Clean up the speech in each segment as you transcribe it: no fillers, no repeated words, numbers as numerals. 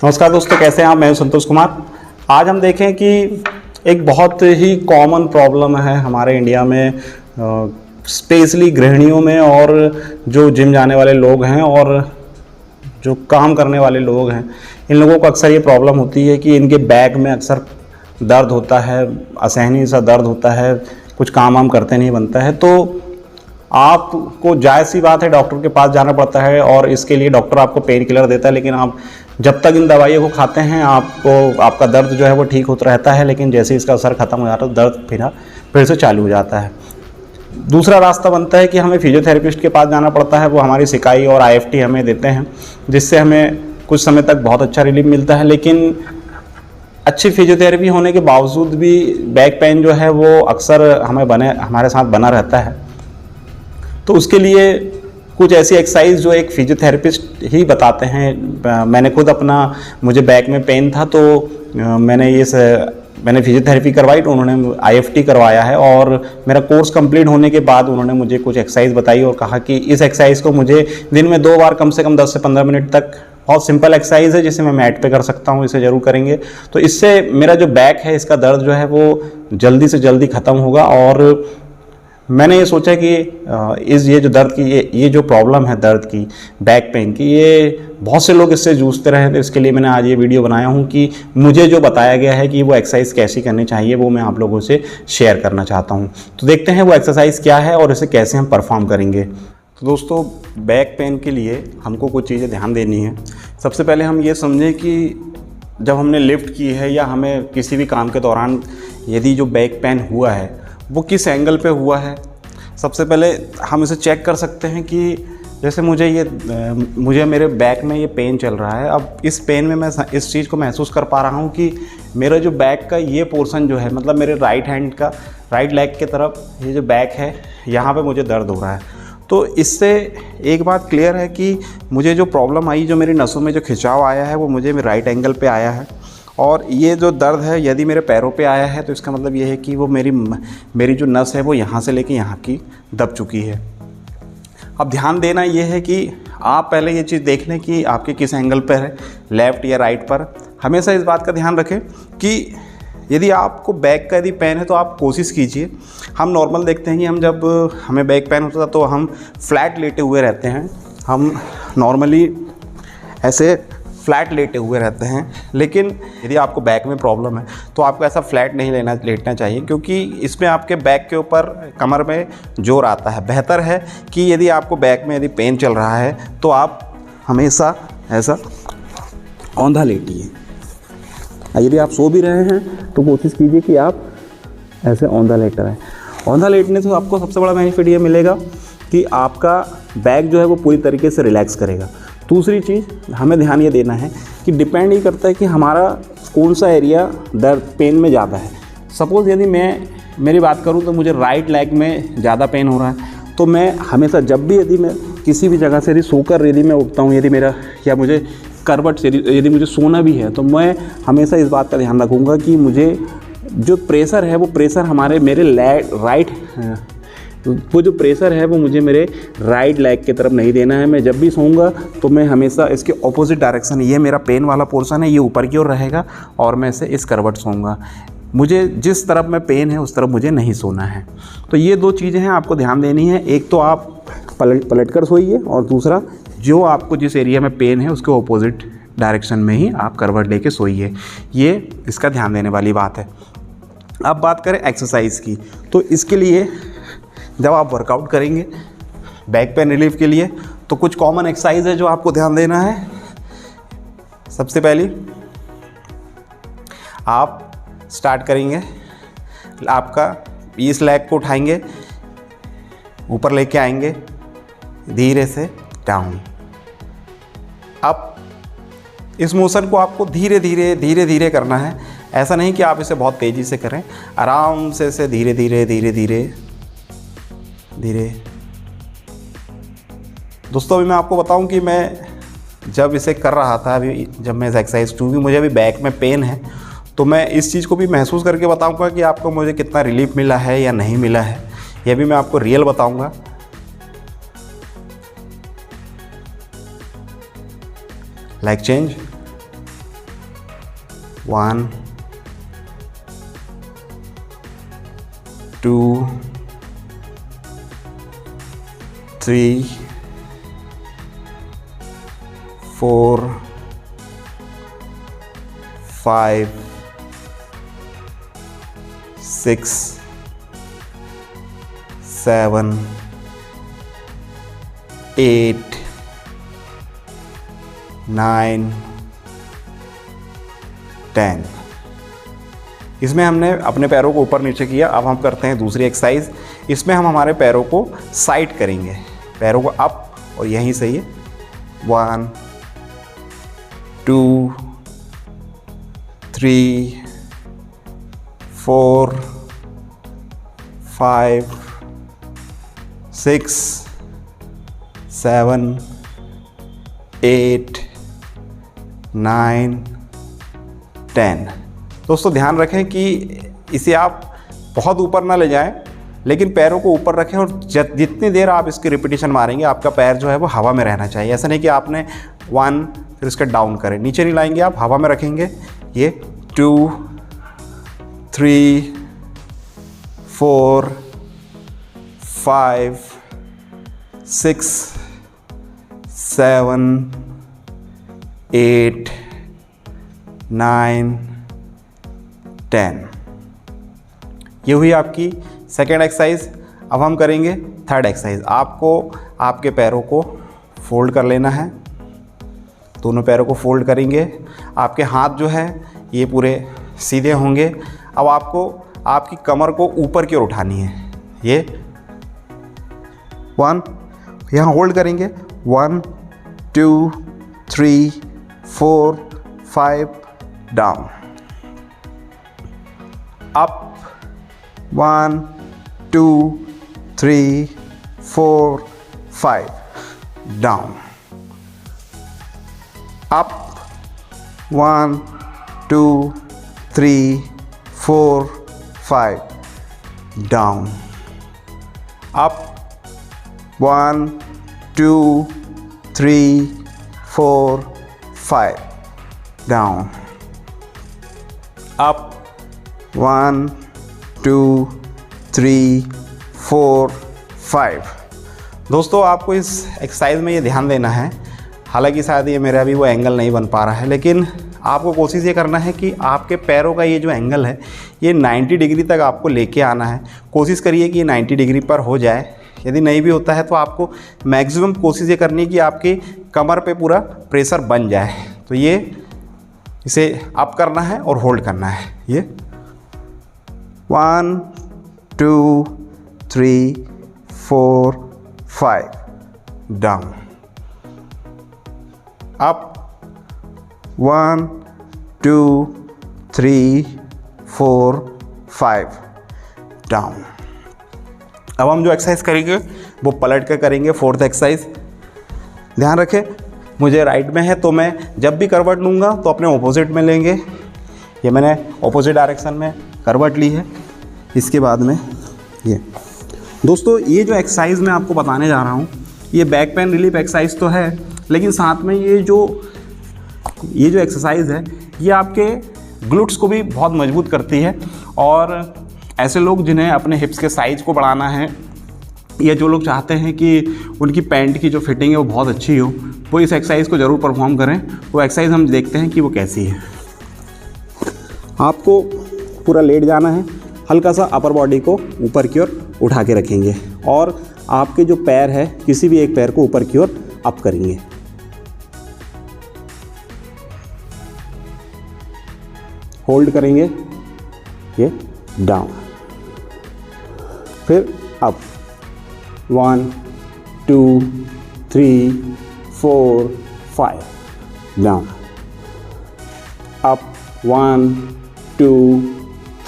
नमस्कार दोस्तों, कैसे हैं आप। मैं हूं संतोष कुमार। आज हम देखें कि एक बहुत ही कॉमन प्रॉब्लम है हमारे इंडिया में, स्पेशली गृहिणियों में और जो जिम जाने वाले लोग हैं और जो काम करने वाले लोग हैं, इन लोगों को अक्सर ये प्रॉब्लम होती है कि इनके बैक में अक्सर दर्द होता है, असहनीय सा दर्द होता है, कुछ काम वाम करते नहीं बनता है। तो आपको जायज़ सी बात है, डॉक्टर के पास जाना पड़ता है और इसके लिए डॉक्टर आपको पेन किलर देता है, लेकिन आप जब तक इन दवाइयों को खाते हैं आपका दर्द जो है वो ठीक होता रहता है। लेकिन जैसे इसका असर ख़त्म हो जाता है, दर्द फिर से चालू हो जाता है। दूसरा रास्ता बनता है कि हमें फिजियोथेरेपिस्ट के पास जाना पड़ता है। वो हमारी सिकाई और IFT हमें देते हैं, जिससे हमें कुछ समय तक बहुत अच्छा रिलीफ मिलता है। लेकिन अच्छी फिजियोथेरेपी होने के बावजूद भी बैक पेन जो है वो अक्सर हमारे साथ बना रहता है। तो उसके लिए कुछ ऐसी एक्सरसाइज जो एक फिजियोथेरेपिस्ट ही बताते हैं। मैंने खुद मुझे बैक में पेन था, तो मैंने फिजियोथेरेपी करवाई, तो उन्होंने IFT करवाया है और मेरा कोर्स कंप्लीट होने के बाद उन्होंने मुझे कुछ एक्सरसाइज बताई और कहा कि इस एक्सरसाइज को मुझे दिन में 2 बार कम से कम 10 से 15 मिनट तक, बहुत सिंपल एक्सरसाइज है जिसे मैं मैट पे कर सकता हूँ, इसे ज़रूर करेंगे तो इससे मेरा जो बैक है, इसका दर्द जो है वो जल्दी से जल्दी ख़त्म होगा। और मैंने ये सोचा कि ये जो दर्द की ये जो प्रॉब्लम है दर्द की, बैक पेन की, ये बहुत से लोग इससे जूझते रहे। तो इसके लिए मैंने आज ये वीडियो बनाया हूँ कि मुझे जो बताया गया है कि वो एक्सरसाइज कैसी करनी चाहिए, वो मैं आप लोगों से शेयर करना चाहता हूँ। तो देखते हैं वो एक्सरसाइज क्या है और इसे कैसे हम परफॉर्म करेंगे। तो दोस्तों, बैक पेन के लिए हमको कुछ चीज़ें ध्यान देनी है। सबसे पहले हम ये समझें कि जब हमने लिफ्ट की है या हमें किसी भी काम के दौरान यदि जो बैक पेन हुआ है वो किस एंगल पे हुआ है। सबसे पहले हम इसे चेक कर सकते हैं कि जैसे मुझे मेरे बैक में ये पेन चल रहा है। अब इस पेन में मैं इस चीज़ को महसूस कर पा रहा हूँ कि मेरा जो बैक का ये पोर्शन जो है, मतलब मेरे राइट लेग की तरफ ये जो बैक है, यहाँ पे मुझे दर्द हो रहा है। तो इससे एक बात क्लियर है कि मुझे जो प्रॉब्लम आई, जो मेरी नसों में जो खिंचाव आया है, वो मुझे राइट एंगल पे आया है। और ये जो दर्द है यदि मेरे पैरों पे आया है तो इसका मतलब ये है कि वो मेरी जो नस है वो यहाँ से लेके यहाँ की दब चुकी है। अब ध्यान देना ये है कि आप पहले ये चीज़ देख लें कि आपके किस एंगल पर है, लेफ़्ट या राइट पर। हमेशा इस बात का ध्यान रखें कि यदि आपको बैक का यदि पेन है तो आप कोशिश कीजिए। हम नॉर्मल देखते हैं कि जब हमें बैक पेन होता था तो हम फ्लैट लेटे हुए रहते हैं, हम नॉर्मली ऐसे फ्लैट लेटे हुए रहते हैं। लेकिन यदि आपको बैक में प्रॉब्लम है तो आपको ऐसा फ्लैट नहीं लेटना चाहिए, क्योंकि इसमें आपके बैक के ऊपर, कमर में जोर आता है। बेहतर है कि यदि आपको बैक में यदि पेन चल रहा है तो आप हमेशा ऐसा औंधा लेटिए। यदि आप सो भी रहे हैं तो कोशिश कीजिए कि आप ऐसे औंधा लेट रहें। औंधा लेटने से आपको सबसे बड़ा बेनिफिट ये मिलेगा कि आपका बैक जो है वो पूरी तरीके से रिलैक्स करेगा। दूसरी चीज़ हमें ध्यान ये देना है कि डिपेंड ये करता है कि हमारा कौन सा एरिया दर्द पेन में ज़्यादा है। सपोज़ यदि मेरी बात करूँ तो मुझे राइट लेग में ज़्यादा पेन हो रहा है, तो मैं हमेशा जब भी यदि मैं किसी भी जगह से यदि सोकर यदि मैं उठता हूँ, या मुझे करवट से यदि मुझे सोना भी है, तो मैं हमेशा इस बात का ध्यान रखूँगा कि मुझे जो प्रेशर है वो प्रेशर जो प्रेशर है वो मुझे मेरे राइट लेग की तरफ नहीं देना है। मैं जब भी सोऊंगा तो मैं हमेशा इसके ऑपोजिट डायरेक्शन, ये मेरा पेन वाला पोर्शन है, ये ऊपर की ओर रहेगा और मैं इसे इस करवट सोऊंगा। मुझे जिस तरफ में पेन है उस तरफ मुझे नहीं सोना है। तो ये 2 चीज़ें हैं आपको ध्यान देनी है। एक तो आप पलट कर सोइए और दूसरा जो आपको जिस एरिया में पेन है उसके ऑपोजिट डायरेक्शन में ही आप करवट लेके सोइए। ये इसका ध्यान देने वाली बात है। अब बात करें एक्सरसाइज की, तो इसके लिए जब आप वर्कआउट करेंगे बैक पेन रिलीफ के लिए तो कुछ कॉमन एक्सरसाइज है जो आपको ध्यान देना है। सबसे पहली आप स्टार्ट करेंगे, आपका इस लेग को उठाएंगे, ऊपर लेके आएंगे धीरे से डाउन। अब इस मोशन को आपको धीरे धीरे करना है। ऐसा नहीं कि आप इसे बहुत तेज़ी से करें, आराम से इसे धीरे धीरे। दोस्तों, अभी मैं आपको बताऊं कि मैं जब इसे कर रहा था, अभी जब मैं एक्सरसाइज 2 भी, मुझे अभी बैक में पेन है, तो मैं इस चीज़ को भी महसूस करके बताऊंगा कि आपको मुझे कितना रिलीफ मिला है या नहीं मिला है, यह भी मैं आपको रियल बताऊंगा। Leg change, 1 2 3 4 5 6 7 8 9 10। इसमें हमने अपने पैरों को ऊपर नीचे किया। अब हम करते हैं दूसरी एक्सरसाइज। इसमें हम हमारे पैरों को साइड करेंगे, पैरों को अप, और यहीं से ये 1 2 3 4 5 6 7 8 9 10। दोस्तों ध्यान रखें कि इसे आप बहुत ऊपर ना ले जाएं, लेकिन पैरों को ऊपर रखें और जितनी देर आप इसकी रिपीटिशन मारेंगे आपका पैर जो है वो हवा में रहना चाहिए। ऐसा नहीं कि आपने 1 फिर इसका डाउन करें, नीचे नहीं लाएंगे, आप हवा में रखेंगे। ये 2 3 4 5 6 7 8 9 10। ये हुई आपकी सेकेंड एक्सरसाइज। अब हम करेंगे थर्ड एक्सरसाइज। आपको आपके पैरों को फोल्ड कर लेना है, दोनों पैरों को फोल्ड करेंगे। आपके हाथ जो है ये पूरे सीधे होंगे। अब आपको आपकी कमर को ऊपर की ओर उठानी है। ये 1, यहाँ होल्ड करेंगे, 1 2 3 4 5, down, up, 1 2 3 4 5, down, up, 1 2 3 4 5, down, up, 1 2 3 4 5, down, up, 1 2 3 4 5। दोस्तों आपको इस एक्सरसाइज में ये ध्यान देना है, हालांकि शायद ये मेरा अभी वो एंगल नहीं बन पा रहा है, लेकिन आपको कोशिश ये करना है कि आपके पैरों का ये जो एंगल है ये 90 डिग्री तक आपको लेके आना है। कोशिश करिए कि ये 90 डिग्री पर हो जाए। यदि नहीं भी होता है तो आपको मैक्सिमम कोशिश ये करनी है कि आपकी कमर पे पूरा प्रेशर बन जाए। तो ये इसे अप करना है और होल्ड करना है। ये 1 2 3 4 5, डाउन, अप, 1 2 3 4 5, डाउन। अब हम जो एक्सरसाइज करेंगे वो पलट कर करेंगे, फोर्थ एक्सरसाइज। ध्यान रखें मुझे राइट में है तो मैं जब भी करवट लूँगा तो अपने ऑपोजिट में लेंगे। ये मैंने ऑपोजिट डायरेक्शन में करवट ली है। इसके बाद में ये दोस्तों ये जो एक्सरसाइज मैं आपको बताने जा रहा हूँ ये बैक पेन रिलीफ एक्सरसाइज तो है, लेकिन साथ में ये जो एक्सरसाइज है ये आपके ग्लूट्स को भी बहुत मजबूत करती है। और ऐसे लोग जिन्हें अपने हिप्स के साइज़ को बढ़ाना है या जो लोग चाहते हैं कि उनकी पैंट की जो फिटिंग है वो बहुत अच्छी हो, वो इस एक्सरसाइज को ज़रूर परफॉर्म करें। वो एक्सरसाइज हम देखते हैं कि वो कैसी है। आपको पूरा लेट जाना है, हल्का सा अपर बॉडी को ऊपर की ओर उठा के रखेंगे और आपके जो पैर है किसी भी एक पैर को ऊपर की ओर अप करेंगे। होल्ड करेंगे, ये डाउन, फिर up, 1 2 3 4 5, down, up, 1 2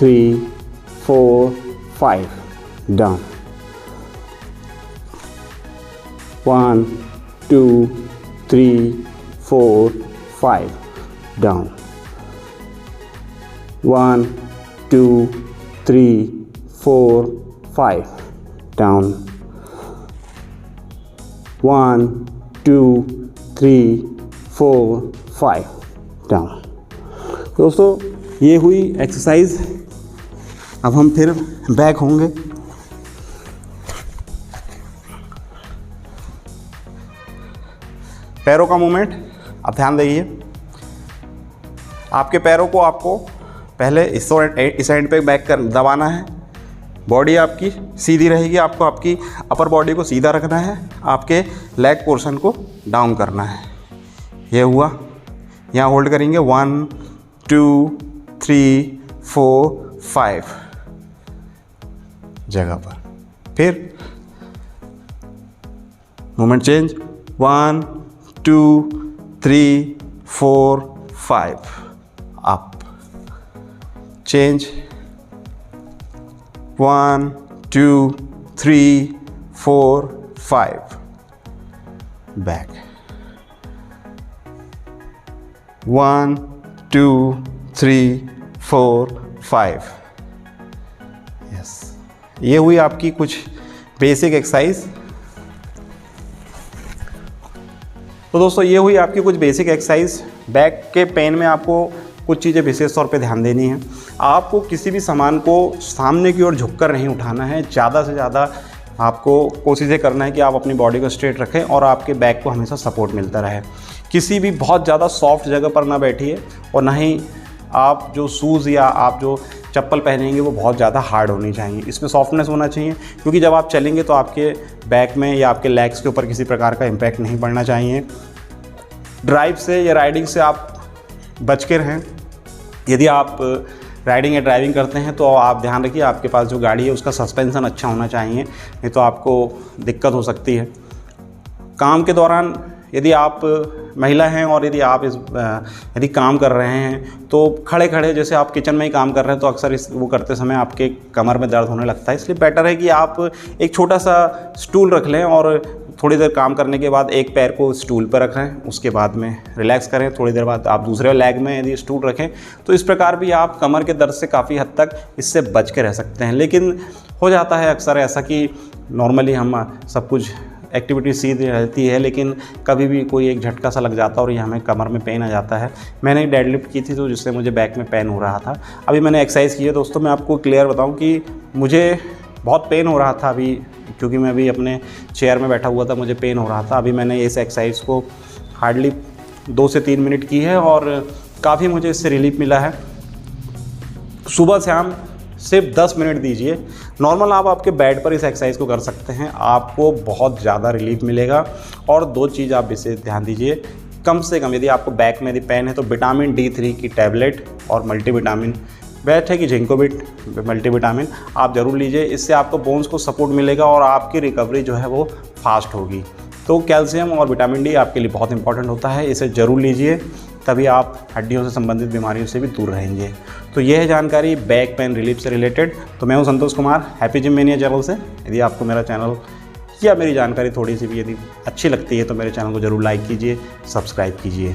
3 4 5, down, 1 2 3 4 5, down, 1 2 3 4 5, down, 1 2 3 4 5, down। दोस्तों ये हुई एक्सरसाइज। अब हम फिर बैक होंगे। पैरों का मूवमेंट अब ध्यान दीजिए। आपके पैरों को आपको पहले इस एंड पे बैक कर दबाना है। बॉडी आपकी सीधी रहेगी, आपको आपकी अपर बॉडी को सीधा रखना है, आपके लेग पोर्शन को डाउन करना है। ये हुआ, यहाँ होल्ड करेंगे 1 2 3 4 5 जगह पर। फिर movement change 1 2 3 4 5 up, change 1 2 3 4 5 back, 1 2 3 4 5। Yes, ये हुई आपकी कुछ बेसिक एक्सरसाइज। तो दोस्तों ये हुई आपकी कुछ बेसिक एक्सरसाइज। बैक के पेन में आपको कुछ चीज़ें विशेष तौर पे ध्यान देनी है। आपको किसी भी सामान को सामने की ओर झुककर नहीं उठाना है। ज़्यादा से ज़्यादा आपको कोशिश ये करना है कि आप अपनी बॉडी को स्ट्रेट रखें और आपके बैक को हमेशा सपोर्ट मिलता रहे। किसी भी बहुत ज़्यादा सॉफ्ट जगह पर ना बैठिए और ना ही आप जो शूज़ या आप जो चप्पल पहनेंगे वो बहुत ज़्यादा हार्ड होनी चाहिए। इसमें सॉफ्टनेस होना चाहिए, क्योंकि जब आप चलेंगे तो आपके बैक में या आपके लेग्स के ऊपर किसी प्रकार का इम्पैक्ट नहीं पड़ना चाहिए। ड्राइव से या राइडिंग से आप बच के रहें। यदि आप राइडिंग या ड्राइविंग करते हैं तो आप ध्यान रखिए आपके पास जो गाड़ी है उसका सस्पेंशन अच्छा होना चाहिए, नहीं तो आपको दिक्कत हो सकती है। काम के दौरान यदि आप महिला हैं और यदि काम कर रहे हैं तो खड़े खड़े, जैसे आप किचन में ही काम कर रहे हैं तो अक्सर वो करते समय आपके कमर में दर्द होने लगता है। इसलिए बेटर है कि आप एक छोटा सा स्टूल रख लें और थोड़ी देर काम करने के बाद एक पैर को स्टूल पर रखें, उसके बाद में रिलैक्स करें। थोड़ी देर बाद आप दूसरे लेग में यदि स्टूल रखें तो इस प्रकार भी आप कमर के दर्द से काफ़ी हद तक इससे बच के रह सकते हैं। लेकिन हो जाता है अक्सर ऐसा कि नॉर्मली हम सब कुछ एक्टिविटी सीधी रहती है, लेकिन कभी भी कोई एक झटका सा लग जाता है और ये हमें कमर में पेन आ जाता है। मैंने एक डेडलिफ्ट की थी तो जिससे मुझे बैक में पेन हो रहा था। अभी मैंने एक्सरसाइज की है दोस्तों। मैं आपको क्लियर बताऊं कि मुझे बहुत पेन हो रहा था अभी, क्योंकि मैं अभी अपने चेयर में बैठा हुआ था, मुझे पेन हो रहा था। अभी मैंने इस एक्सरसाइज को हार्डली 2 से 3 मिनट की है और काफ़ी मुझे इससे रिलीफ मिला है। सुबह शाम सिर्फ 10 मिनट दीजिए। नॉर्मल आप आपके बेड पर इस एक्सरसाइज को कर सकते हैं, आपको बहुत ज़्यादा रिलीफ मिलेगा। और 2 चीज़ आप विशेष ध्यान दीजिए, कम से कम यदि आपको बैक में यदि पेन है तो विटामिन D3 की टैबलेट और मल्टीविटामिन, बेस्ट है कि जिंकोबिट मल्टीविटामिन आप ज़रूर लीजिए। इससे आपको बोन्स को सपोर्ट मिलेगा और आपकी रिकवरी जो है वो फास्ट होगी। तो कैल्शियम और विटामिन D आपके लिए बहुत इंपॉर्टेंट होता है, इसे ज़रूर लीजिए, तभी आप हड्डियों से संबंधित बीमारियों से भी दूर रहेंगे। तो यह है जानकारी बैक पेन रिलीफ से रिलेटेड। तो मैं हूं Santosh Kumar, happy gym mania channel से। यदि आपको मेरा चैनल या मेरी जानकारी थोड़ी सी भी यदि अच्छी लगती है तो मेरे चैनल को ज़रूर लाइक कीजिए, सब्सक्राइब कीजिए।